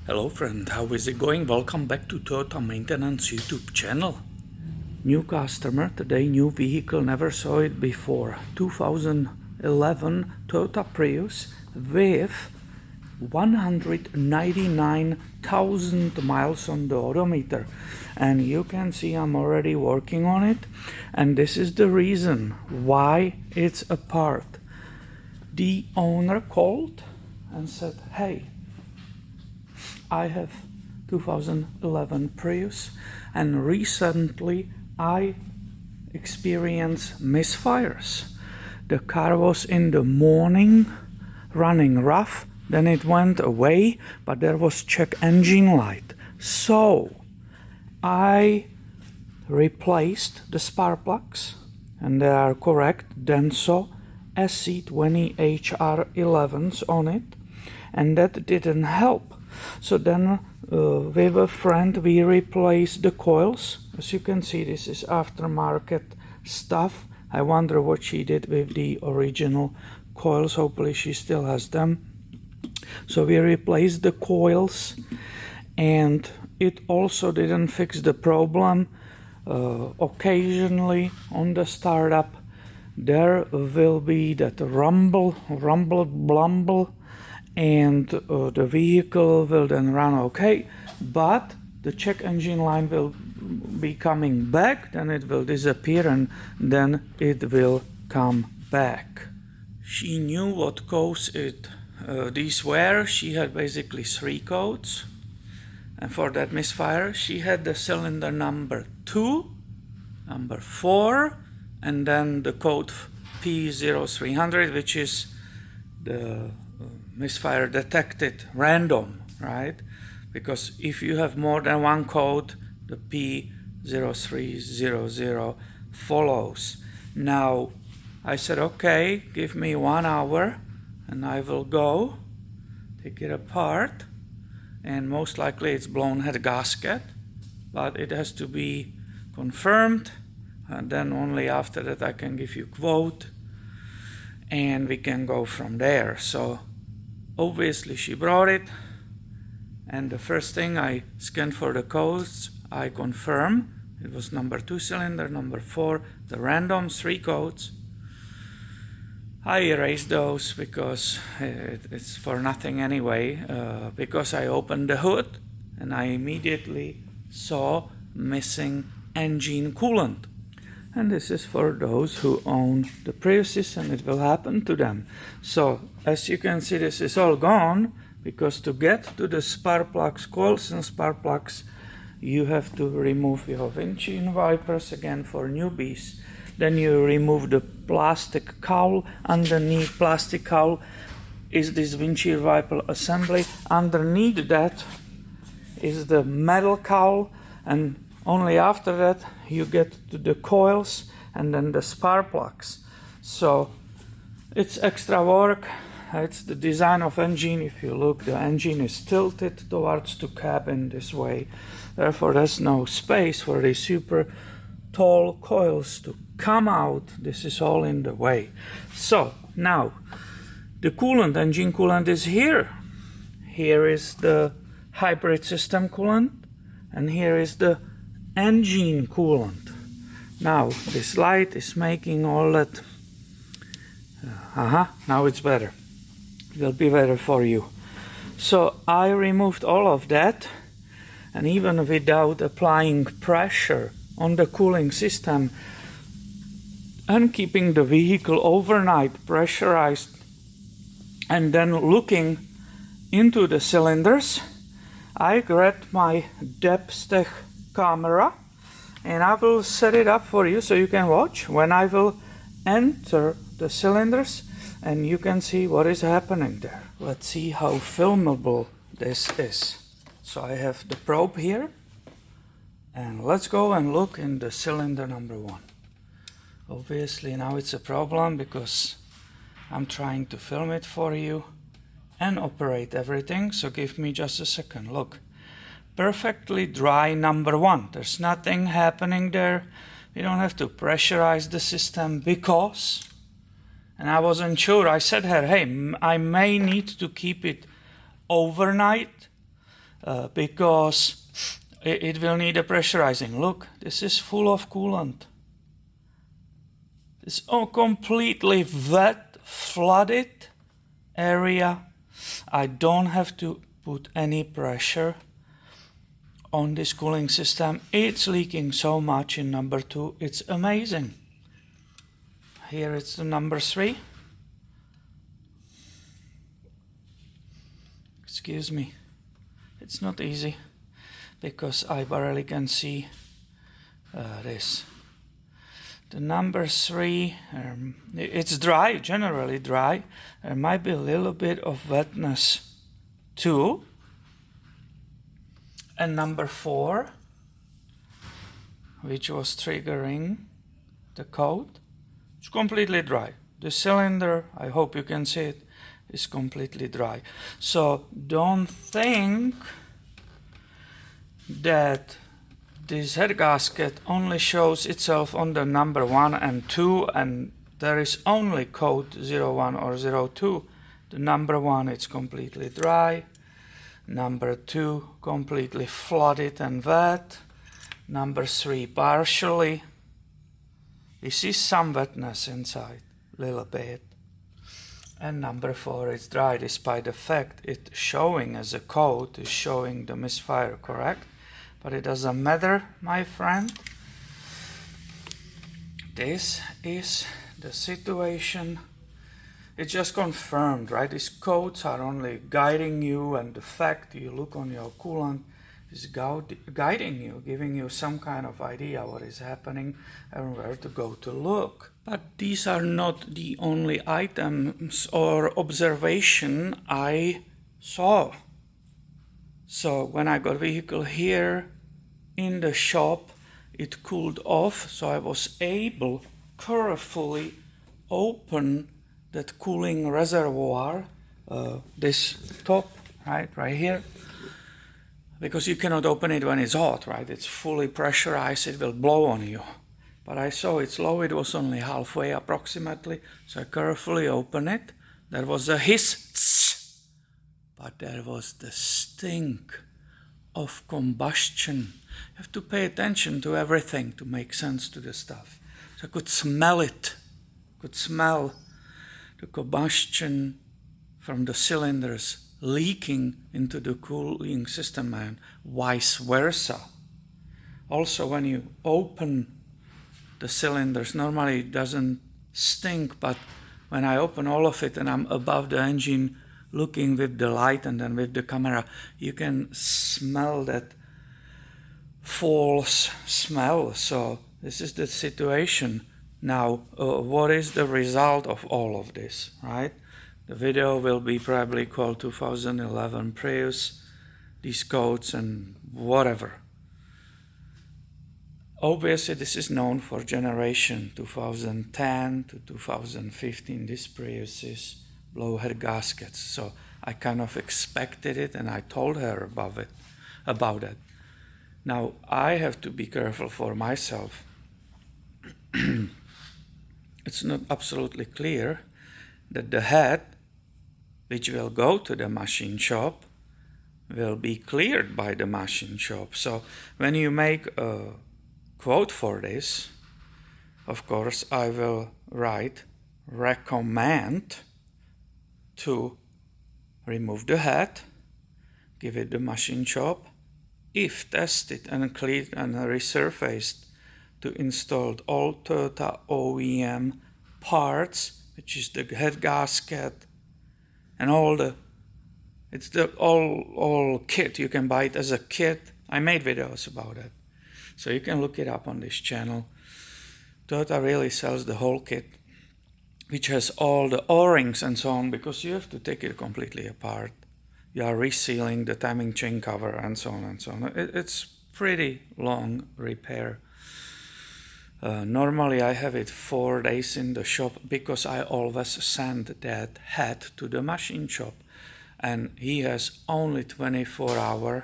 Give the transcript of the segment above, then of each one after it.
Hello friend, how is it going? Welcome back to Toyota Maintenance YouTube channel. New customer, today new vehicle, never saw it before. 2011 Toyota Prius with 199,000 miles on the odometer. And you can see I'm already working on it. And this is the reason why it's apart. The owner called and said, hey, I have 2011 Prius and recently I experienced misfires. The car was in the morning running rough, then it went away, but there was check engine light. So I replaced the spark plugs and they are correct Denso SC20HR11s on it, and that didn't help. So then with a friend we replaced the coils. As you can see, this is aftermarket stuff. I wonder what she did with the original coils. Hopefully she still has them. So we replaced the coils and it also didn't fix the problem. Occasionally on the startup there will be that rumble, blumble, and the vehicle will then run okay, but the check engine line will be coming back, then it will disappear and then it will come back. She knew what codes these were. She had basically 3 codes, and for that misfire she had the cylinder number 2, number 4, and then the code P0300, which is the misfire detected random, right? Because if you have more than one code, the P0300 follows. Now I said, okay, give me 1 hour and I will go take it apart, and most likely it's blown head gasket, but it has to be confirmed, and then only after that I can give you quote and we can go from there. So obviously she brought it, and the first thing I scanned for the codes, I confirm it was number 2 cylinder, number 4, the random 3 codes. I erased those because it's for nothing anyway, because I opened the hood and I immediately saw missing engine coolant. And this is for those who own the Priuses, and it will happen to them. So as you can see, this is all gone, because to get to the spark plugs, coils and spark plugs, you have to remove your windshield wipers, again for newbies. Then you remove the plastic cowl. Underneath plastic cowl is this windshield wiper assembly. Underneath that is the metal cowl, and only after that you get to the coils and then the spark plugs. So it's extra work. It's the design of engine. If you look, the engine is tilted towards the cabin this way. Therefore there's no space for these super tall coils to come out. This is all in the way. So now the coolant, engine coolant is here. Here is the hybrid system coolant, and here is the engine coolant. Now this light is making all that. Now it's better. It will be better for you. So I removed all of that, and even without applying pressure on the cooling system and keeping the vehicle overnight pressurized and then looking into the cylinders, I grabbed my depth camera and I will set it up for you so you can watch when I will enter the cylinders and you can see what is happening there. Let's see how filmable this is. So I have the probe here, and let's go and look in the cylinder number 1. Obviously now it's a problem because I'm trying to film it for you and operate everything, so give me just a second. Look, perfectly dry number 1. There's nothing happening there. We don't have to pressurize the system because, and I wasn't sure, I said her, hey, I may need to keep it overnight because it will need a pressurizing. Look, this is full of coolant. It's all completely wet, flooded area. I don't have to put any pressure on this cooling system. It's leaking so much in number 2. It's amazing. Here it's the number 3. Excuse me. It's not easy because I barely can see this. The number 3, it's dry, generally dry. There might be a little bit of wetness too. And number 4, which was triggering the code, it's completely dry. The cylinder, I hope you can see it, is completely dry. So don't think that this head gasket only shows itself on the number 1 and 2 and there is only code 01 or 02. The number 1 it's completely dry, number 2 completely flooded and wet, number 3 partially. You see some wetness inside, little bit. And number 4 is dry, despite the fact it's showing as a code, is showing the misfire, correct? But it doesn't matter, my friend. This is the situation. It's just confirmed, right? These codes are only guiding you, and the fact you look on your coolant is guiding you, giving you some kind of idea what is happening and where to go to look. But these are not the only items or observation I saw. So when I got vehicle here in the shop, it cooled off, so I was able carefully open that cooling reservoir, this top, right here, because you cannot open it when it's hot, right? It's fully pressurized, it will blow on you. But I saw it's low, it was only halfway approximately, so I carefully opened it. There was a hiss, but there was the stink of combustion. You have to pay attention to everything to make sense to the stuff. So I could smell it, could smell the combustion from the cylinders leaking into the cooling system and vice versa. Also, when you open the cylinders, normally it doesn't stink, but when I open all of it and I'm above the engine looking with the light and then with the camera, you can smell that false smell. So this is the situation. Now, what is the result of all of this, right? The video will be probably called 2011 Prius, these codes and whatever. Obviously, this is known for generation 2010 to 2015. This Prius is blow head gaskets. So I kind of expected it and I told her about it. Now, I have to be careful for myself. It's not absolutely clear that the head, which will go to the machine shop, will be cleared by the machine shop. So when you make a quote for this, of course, I will write recommend to remove the head, give it the machine shop, if tested and cleared and resurfaced, to install all Toyota OEM parts, which is the head gasket and all kit. You can buy it as a kit. I made videos about it, so you can look it up on this channel. Toyota really sells the whole kit, which has all the O-rings and so on, because you have to take it completely apart. You are resealing the timing chain cover and so on and so on. It's pretty long repair. Normally I have it 4 days in the shop because I always send that head to the machine shop, and he has only 24 hours.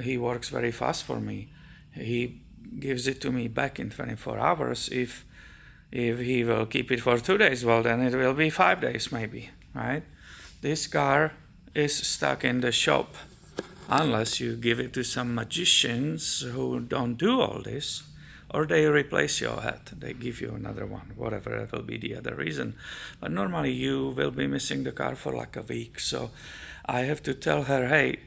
He works very fast for me. He gives it to me back in 24 hours. If he will keep it for 2 days, well, then it will be 5 days maybe, right? This car is stuck in the shop unless you give it to some magicians who don't do all this, or they replace your head, they give you another one, whatever that will be the other reason. But normally you will be missing the car for like a week, so I have to tell her, hey,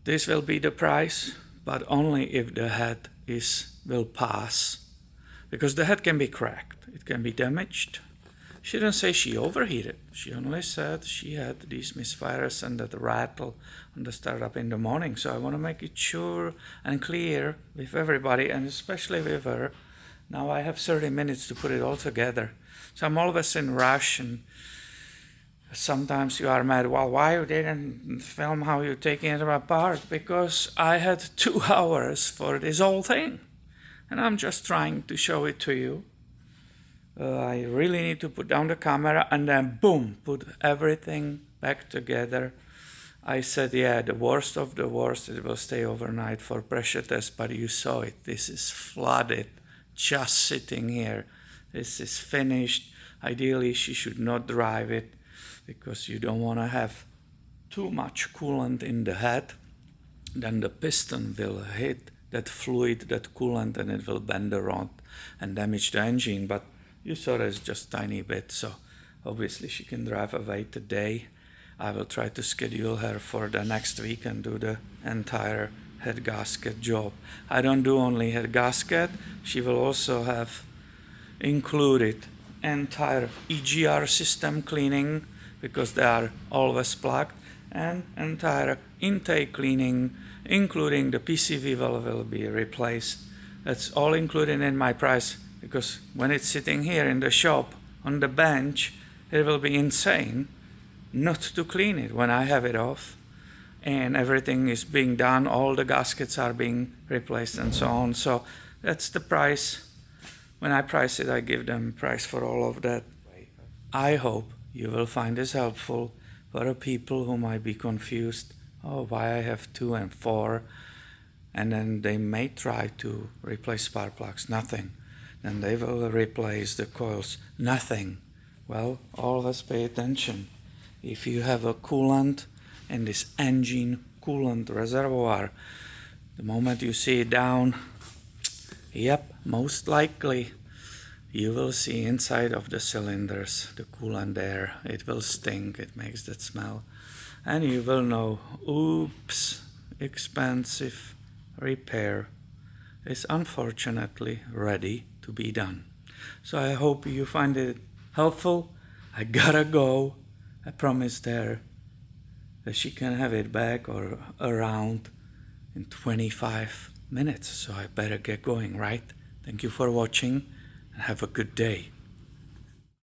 this will be the price, but only if the head will pass, because the head can be cracked, it can be damaged. She didn't say she overheated. She only said she had these misfires and that rattle on the startup in the morning. So I want to make it sure and clear with everybody, and especially with her. Now I have 30 minutes to put it all together. So I'm always in rush, and sometimes you are mad, well, why you didn't film how you're taking it apart? Because I had 2 hours for this whole thing. And I'm just trying to show it to you. I really need to put down the camera and then boom, put everything back together. I said, yeah, the worst of the worst, it will stay overnight for pressure test, but you saw it. This is flooded, just sitting here. This is finished. Ideally, she should not drive it because you don't want to have too much coolant in the head. Then the piston will hit that fluid, that coolant, and it will bend the rod and damage the engine. But you saw there's just tiny bit, so obviously she can drive away today. I will try to schedule her for the next week and do the entire head gasket job. I don't do only head gasket, she will also have included entire EGR system cleaning, because they are always plugged, and entire intake cleaning, including the PCV valve will be replaced. That's all included in my price, because when it's sitting here in the shop on the bench, it will be insane not to clean it when I have it off and everything is being done, all the gaskets are being replaced and so on. So that's the price. When I price it, I give them price for all of that. I hope you will find this helpful for the people who might be confused. Oh, why I have 2 and 4, and then they may try to replace spark plugs. Nothing. Then they will replace the coils. Nothing. Well, always pay attention. If you have a coolant in this engine coolant reservoir, the moment you see it down, yep, most likely you will see inside of the cylinders the coolant there. It will stink, it makes that smell. And you will know, oops, expensive repair is unfortunately ready to be done. So I hope you find it helpful. I gotta go. I promised her that she can have it back or around in 25 minutes. So I better get going, right? Thank you for watching and have a good day.